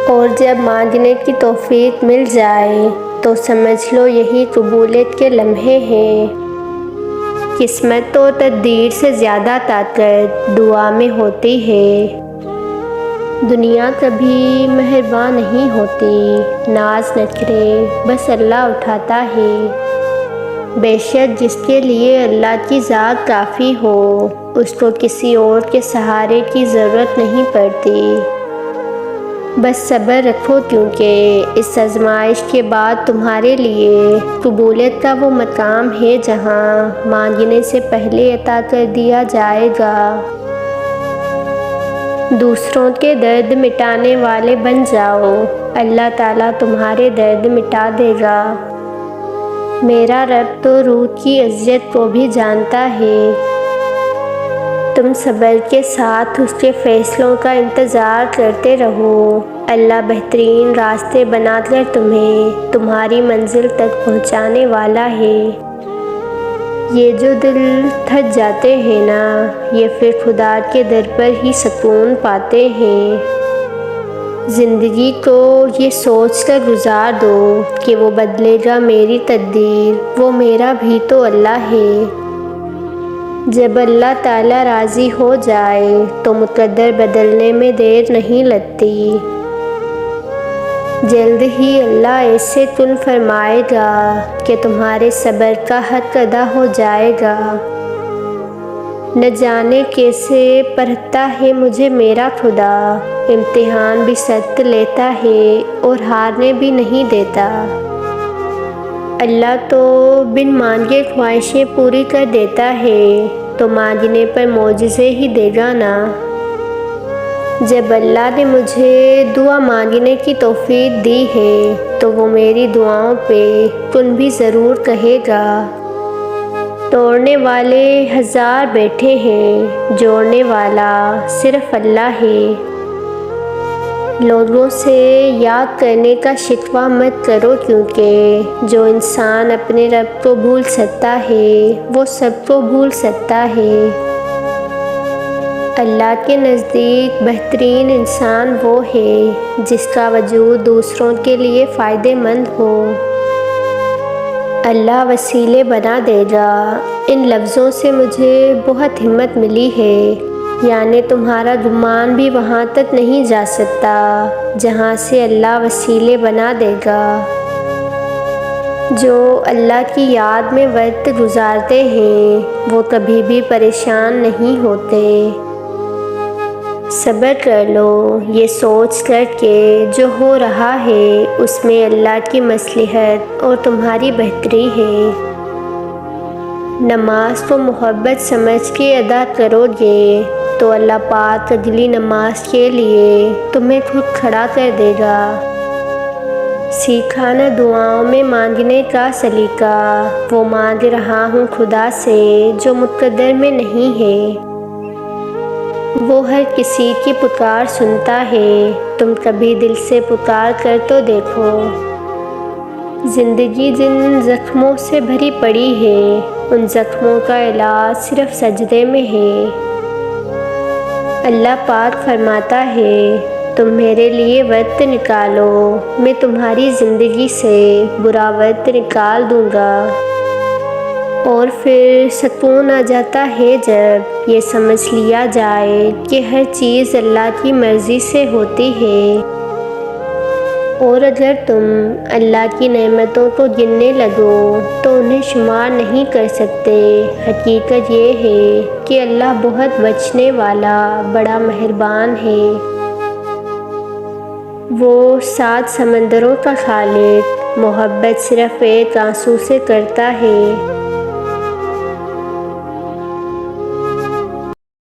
اور جب مانگنے کی توفیق مل جائے تو سمجھ لو یہی قبولیت کے لمحے ہیں۔ قسمت و تقدیر سے زیادہ طاقت دعا میں ہوتی ہے۔ دنیا کبھی مہربان نہیں ہوتی، ناز نخرے بس اللہ اٹھاتا ہے۔ بے شک جس کے لیے اللہ کی ذات کافی ہو، اس کو کسی اور کے سہارے کی ضرورت نہیں پڑتی۔ بس صبر رکھو، کیونکہ اس آزمائش کے بعد تمہارے لیے قبولیت کا وہ مقام ہے جہاں مانگنے سے پہلے عطا کر دیا جائے گا۔ دوسروں کے درد مٹانے والے بن جاؤ، اللہ تعالیٰ تمہارے درد مٹا دے گا۔ میرا رب تو روح کی اذیت کو بھی جانتا ہے۔ تم صبر کے ساتھ اس کے فیصلوں کا انتظار کرتے رہو، اللہ بہترین راستے بنا کر تمہیں تمہاری منزل تک پہنچانے والا ہے۔ یہ جو دل تھک جاتے ہیں نا، یہ پھر خدا کے در پر ہی سکون پاتے ہیں۔ زندگی کو یہ سوچ کر گزار دو کہ وہ بدلے گا میری تقدیر، وہ میرا بھی تو اللہ ہے۔ جب اللہ تعالیٰ راضی ہو جائے تو مقدر بدلنے میں دیر نہیں لگتی۔ جلد ہی اللہ ایسے کن فرمائے گا کہ تمہارے صبر کا حق ادا ہو جائے گا۔ نہ جانے کیسے پرکھتا ہے مجھے میرا خدا، امتحان بھی سخت لیتا ہے اور ہارنے بھی نہیں دیتا۔ اللہ تو بن مانگے خواہشیں پوری کر دیتا ہے، تو مانگنے پر معجزے ہی دے گا نا۔ جب اللہ نے مجھے دعا مانگنے کی توفیق دی ہے تو وہ میری دعاؤں پہ کن بھی ضرور کہے گا۔ توڑنے والے ہزار بیٹھے ہیں، جوڑنے والا صرف اللہ ہے۔ لوگوں سے یاد کرنے کا شکوہ مت کرو، کیونکہ جو انسان اپنے رب کو بھول سکتا ہے وہ سب کو بھول سکتا ہے۔ اللہ کے نزدیک بہترین انسان وہ ہے جس کا وجود دوسروں کے لیے فائدہ مند ہو۔ اللہ وسیلے بنا دے گا۔ ان لفظوں سے مجھے بہت ہمت ملی ہے، یعنی تمہارا گمان بھی وہاں تک نہیں جا سکتا جہاں سے اللہ وسیلے بنا دے گا۔ جو اللہ کی یاد میں وقت گزارتے ہیں وہ کبھی بھی پریشان نہیں ہوتے۔ صبر کر لو، یہ سوچ کر کہ جو ہو رہا ہے اس میں اللہ کی مصلحت اور تمہاری بہتری ہے۔ نماز کو محبت سمجھ کے ادا کرو گے تو اللہ پاک اگلی نماز کے لیے تمہیں خود کھڑا کر دے گا۔ سیکھا نہ دعاؤں میں مانگنے کا سلیقہ، وہ مانگ رہا ہوں خدا سے جو مقدر میں نہیں ہے۔ وہ ہر کسی کی پکار سنتا ہے، تم کبھی دل سے پکار کر تو دیکھو۔ زندگی جن زخموں سے بھری پڑی ہے، ان زخموں کا علاج صرف سجدے میں ہے۔ اللہ پاک فرماتا ہے، تم میرے لیے وقت نکالو، میں تمہاری زندگی سے برا وقت نکال دوں گا۔ اور پھر سکون آ جاتا ہے جب یہ سمجھ لیا جائے کہ ہر چیز اللہ کی مرضی سے ہوتی ہے۔ اور اگر تم اللہ کی نعمتوں کو گننے لگو تو انہیں شمار نہیں کر سکتے۔ حقیقت یہ ہے کہ اللہ بہت بخشنے والا، بڑا مہربان ہے۔ وہ 7 سمندروں کا خالق محبت صرف ایک آنسو سے کرتا ہے۔